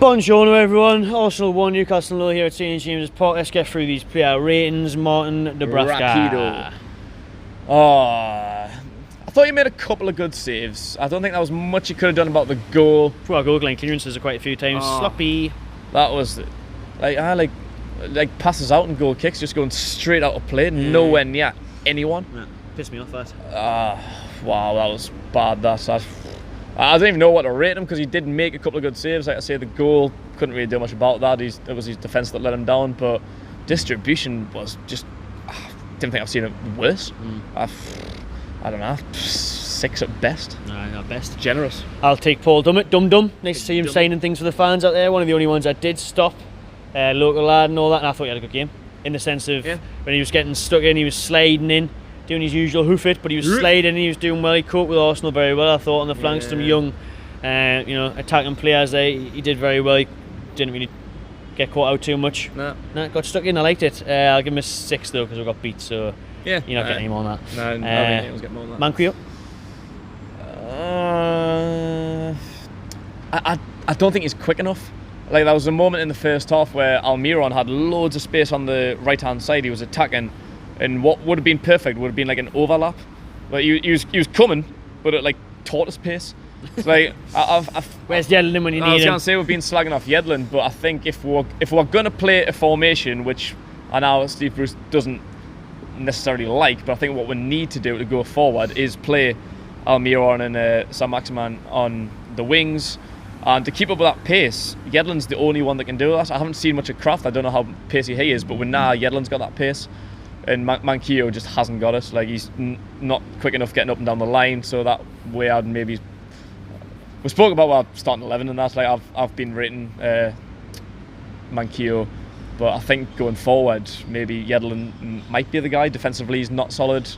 Buongiorno everyone, Arsenal 1, Newcastle 0 here at St. James's Park. Let's get through these player ratings. Martin Dubravka. I thought he made a couple of good saves. I don't think that was much he could have done about the goal. Poor goal line clearances are quite a few times. Sloppy. That was like passes out and goal kicks just going straight out of play, nowhere near anyone. Yeah, pissed me off that. Wow, that was bad. I don't even know what to rate him because he did make a couple of good saves. Like I say, the goal, couldn't really do much about that. It was his defence that let him down, but distribution was just, didn't think I've seen it worse. I don't know, 6 at best. No, at best. Generous. I'll take Paul Dummett. Dum. Nice to see him signing things for the fans out there. One of the only ones that did stop. Local lad and all that, and I thought he had a good game. In the sense of when he was getting stuck in, he was sliding in, doing his usual hoof it, but he was sliding, he was doing well. He coped with Arsenal very well, I thought, on the flanks. Some young, attacking players there. He did very well. He didn't really get caught out too much. No, got stuck in. I liked it. I'll give him a 6 though because we got beat. So you're not getting any more than that. No, I don't think anyone's getting more than that. Manquillo. I don't think he's quick enough. Like, there was a moment in the first half where Almiron had loads of space on the right-hand side. He was attacking, and what would have been perfect would have been like an overlap. Like he was coming, but at like tortoise pace. It's like where's Yedlin when you need him? I was going to say we've been slagging off Yedlin, but I think if we're going to play a formation, which I know Steve Bruce doesn't necessarily like, but I think what we need to do to go forward is play Almiron and Saint-Maximin on the wings. And to keep up with that pace, Yedlin's the only one that can do that. I haven't seen much of Kraft. I don't know how pacey he is, but with Yedlin's got that pace, and Manquillo just hasn't got it. Like, he's not quick enough getting up and down the line. So that way, I'd maybe. We spoke about our starting 11 and that. Like, I've been rating Manquillo, but I think going forward, maybe Yedlin might be the guy. Defensively, he's not solid.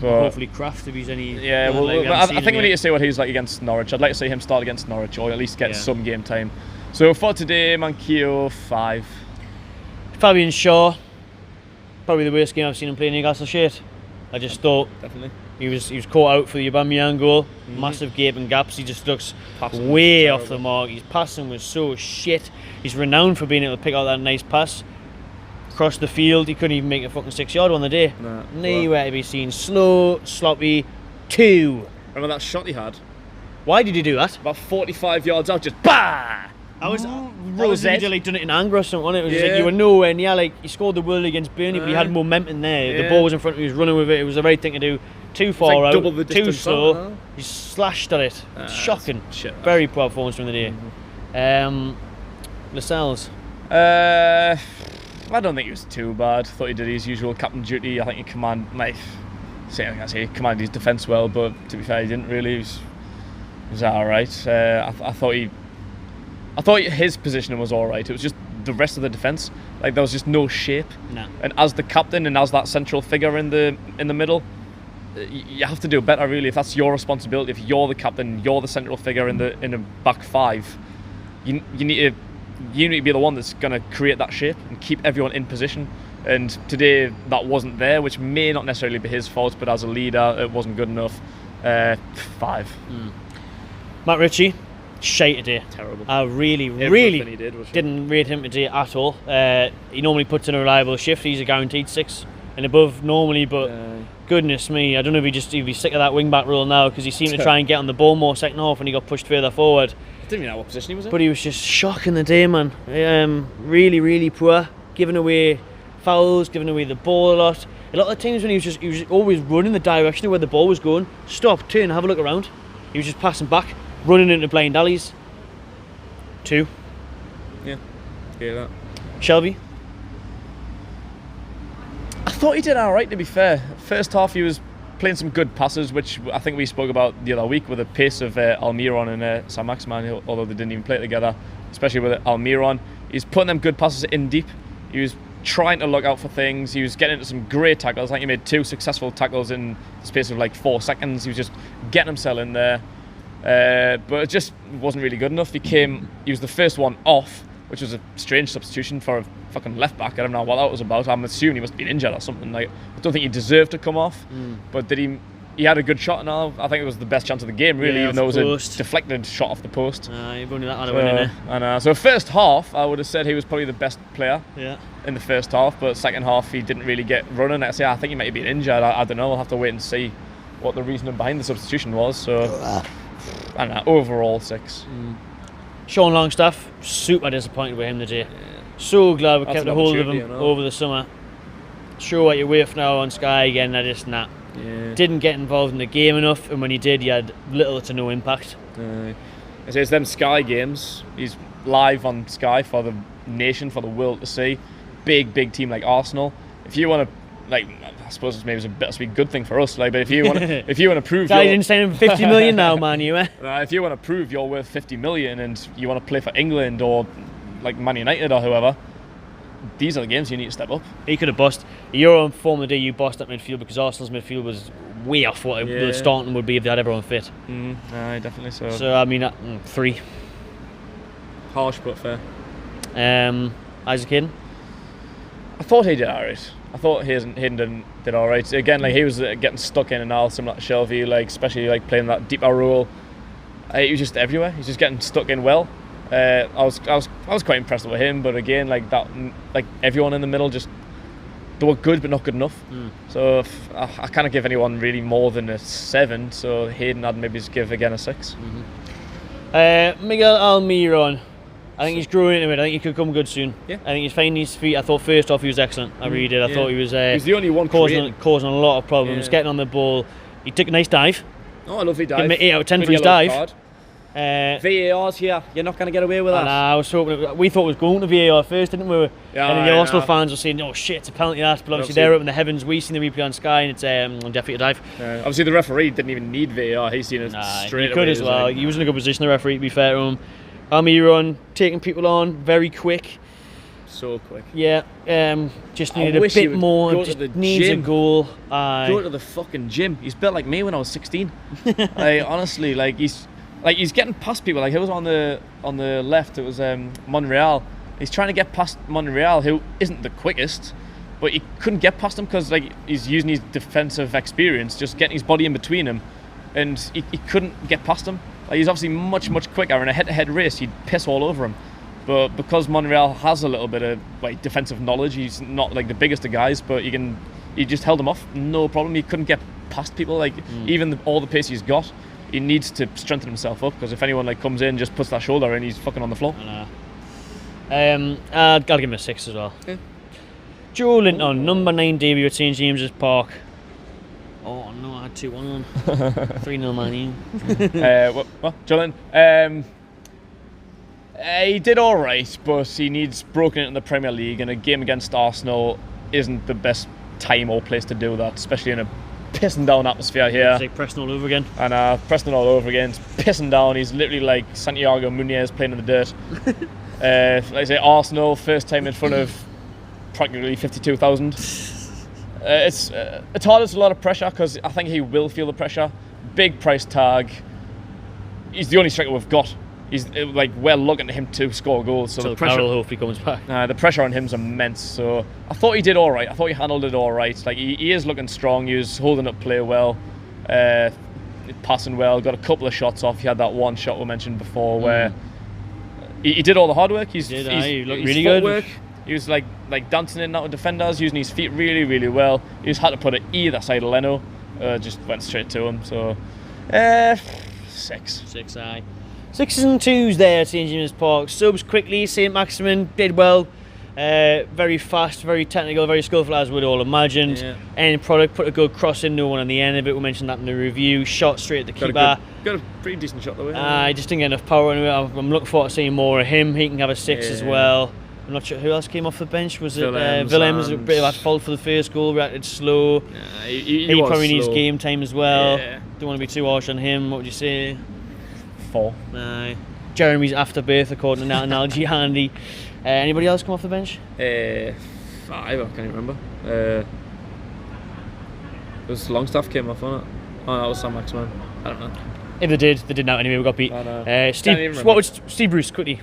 But hopefully Kraft, if he's any. Yeah, I think we need to see what he's like against Norwich. I'd like to see him start against Norwich, or at least get some game time. So for today, Manquillo 5. Fabian Shaw, probably the worst game I've seen him play Newcastle shit. I just thought definitely he was caught out for the Aubameyang goal. Massive gaping gaps. He just looks way off the mark. His passing was so shit. He's renowned for being able to pick out that nice pass across the field. He couldn't even make a fucking 6-yard on the day. Nowhere to be seen. Slow, sloppy. 2. Remember that shot he had? Why did he do that? About 45 yards out, just bah! I was like done it in anger or something. It was just like you were nowhere near. Like, he scored the world against Burnley, but he had momentum there. The ball was in front of him. He was running with it. It was the right thing to do. Too far out. Too slow. He slashed at it. Shocking. Very poor performance from the day. Lascelles. I don't think he was too bad. I thought he did his usual captain duty. I think he commanded his defence well, but to be fair, he didn't really. He was alright. I thought his positioning was alright. It was just the rest of the defence. Like, there was just no shape. No. And as the captain and as that central figure in the middle, you have to do better, really. If that's your responsibility, if you're the captain, you're the central figure in the back 5, you need to be the one that's going to create that shape and keep everyone in position. And today that wasn't there, which may not necessarily be his fault, but as a leader, it wasn't good enough. 5. Matt Ritchie, shite today. Terrible. I really didn't rate him today at all. He normally puts in a reliable shift. He's a guaranteed 6 and above normally, but goodness me, I don't know if he's sick of that wing back role now, because he seemed to try and get on the ball more second half when he got pushed further forward. Didn't even know what position he was in. But he was just shocking the day, man. Really, really poor. Giving away fouls, giving away the ball a lot. A lot of times when he was always running the direction of where the ball was going. Stop, turn, have a look around. He was just passing back, running into blind alleys. 2. Yeah, that. Shelby. I thought he did alright, to be fair. First half he was playing some good passes, which I think we spoke about the other week with the pace of Almiron and Saint-Maximin, although they didn't even play together, especially with Almiron. He's putting them good passes in deep. He was trying to look out for things. He was getting into some great tackles. I think he made 2 successful tackles in the space of like 4 seconds. He was just getting himself in there. But it just wasn't really good enough. He was the first one off, which was a strange substitution for a fucking left back. I don't know what that was about. I'm assuming he must have been injured or something. Like, I don't think he deserved to come off. But did he he had a good shot and all. I think it was the best chance of the game, really, even though it was post. a deflected shot off the post. You've only that one, innit? So first half, I would have said he was probably the best player in the first half, but second half he didn't really get running. I think he might have been injured. I don't know. We'll have to wait and see what the reasoning behind the substitution was. So, I don't know, overall 6. Sean Longstaff, super disappointed with him today. So glad we kept a hold of him over the summer. Sure what you're with now on Sky again, I just didn't get involved in the game enough, and when he did, he had little to no impact. It's them Sky games. He's live on Sky for the nation, for the world to see. Big team like Arsenal. If you want to, I suppose maybe it's a bit of a good thing for us. But if you want to prove, Guy didn't sign him for 50 million now, man. If you want to prove you're worth 50 million and you want to play for England or like Man United or whoever, these are the games you need to step up. He could have bossed. Your own form of the day, you bossed at midfield because Arsenal's midfield was way off what the starting would be if they had everyone fit. Definitely so. So I mean, 3. Harsh but fair. Isaac Hayden. I thought he did alright. I thought Hayden did alright. Again, he was getting stuck in and out, similar to Shelby, especially playing that deeper role. He was just everywhere. He's just getting stuck in well. I was quite impressed with him, but again, everyone in the middle they were good but not good enough. So I can't give anyone really more than a 7. So Hayden, I'd maybe just give again a 6. Miguel Almiron. I think he's growing into it. I think he could come good soon. I think he's finding his feet. I thought first off he was excellent. I really did. I thought he was the only one causing a lot of problems, getting on the ball. He took a nice dive. Oh, a lovely dive. Give him an 8 out of 10 for his dive. VAR's here. You're not going to get away with that. I was hoping. We thought it was going to VAR first, didn't we? And then the Arsenal fans were saying, "Oh shit, it's a penalty!" But obviously they're up in the heavens. We seen the replay on Sky, and it's definitely a dive. Obviously the referee didn't even need VAR. He's seen it straight away. He could as well. He was in a good position. The referee, to be fair to him. Almiron taking people on very quick. So quick. Yeah. Just needed a bit more. Just needs a goal. Go to the fucking gym. He's built like me when I was 16. Honestly, he's getting past people. He was on the left. It was Monreal. He's trying to get past Monreal, who isn't the quickest, but he couldn't get past him because he's using his defensive experience, just getting his body in between him, and he couldn't get past him. He's obviously much quicker. In a head-to-head race, he'd piss all over him. But because Monreal has a little bit of defensive knowledge, he's not the biggest of guys, but he just held him off, no problem. He couldn't get past people. Even all the pace he's got, he needs to strengthen himself up, because if anyone comes in, just puts that shoulder in, he's fucking on the floor. I'll give him a 6 as well. Joe Linton, number 9 debut at St James's Park. Oh no, I had 2-1 on. 3-0 Man U. What? Joe Linton? He did alright, but he needs broken into the Premier League, and a game against Arsenal isn't the best time or place to do that, especially in a pissing down atmosphere here. It's like Preston all over again. And Preston all over again. It's pissing down. He's literally like Santiago Munez playing in the dirt. Like I say, Arsenal, first time in front of practically 52,000. It's hard. It's a lot of pressure, because I think he will feel the pressure. Big price tag. He's the only striker we've got. He's we're looking at him to score goals. So the pressure, Carroll hopefully comes back. The pressure on him's immense. So I thought he did all right. I thought he handled it all right. He is looking strong. He was holding up play well, passing well. Got a couple of shots off. He had that one shot we mentioned before where he did all the hard work. He looked really good. He was like dancing in and out of defenders, using his feet really well. He just had to put it either side of Leno. Just went straight to him. So 6. 6, aye. 6s and 2s there at St James's Park. Subs quickly. St Maximin did well. Very fast, very technical, very skillful, as we'd all imagined. End product, put a good cross in, no one on the end of it. We mentioned that in the review. Shot straight at the keeper. Got a pretty decent shot though. I just didn't get enough power into it. I'm looking forward to seeing more of him. He can have a 6 as well. I'm not sure who else came off the bench. Was it Willems? A bit of a fault for the first goal. Reacted slow. He probably needs game time as well. Don't want to be too harsh on him. What would you say? 4. Jeremy's afterbirth, according to that analogy. Handy. Anybody else come off the bench? 5. I can't remember. It was Longstaff came off on it. Oh, that was Sam Maximin. I don't know. If they did now anyway. We got beat. I know. Steve. What was Steve Bruce quickly?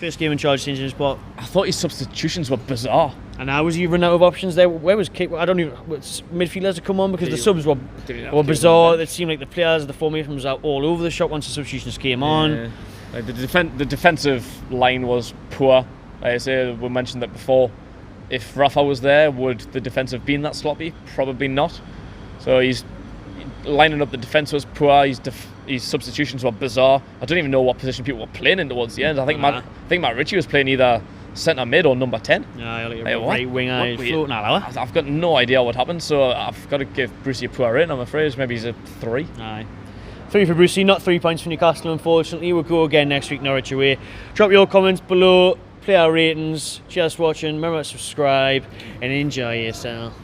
First game in charge changing his spot. I thought his substitutions were bizarre. And how was he running out of options there? Where was Kate? I don't even. Midfielders have come on because the subs were bizarre. It seemed like the players, the formation was out all over the shop once the substitutions came on. Like the defensive line was poor. Like I say, we mentioned that before. If Rafa was there, would the defence have been that sloppy? Probably not. So he's lining up. The defence was poor. His substitutions were bizarre. I don't even know what position people were playing in towards the end. I think Matt Ritchie was playing either centre mid or number 10. Yeah, like a right winger floating all over. I've got no idea what happened, so I've got to give Brucey a poor rating, I'm afraid. Maybe he's a 3. Aye. 3 for Brucey, not 3 points for Newcastle, unfortunately. We'll go again next week, Norwich away. Drop your comments below, play our ratings. Cheers for watching, remember to subscribe and enjoy yourself.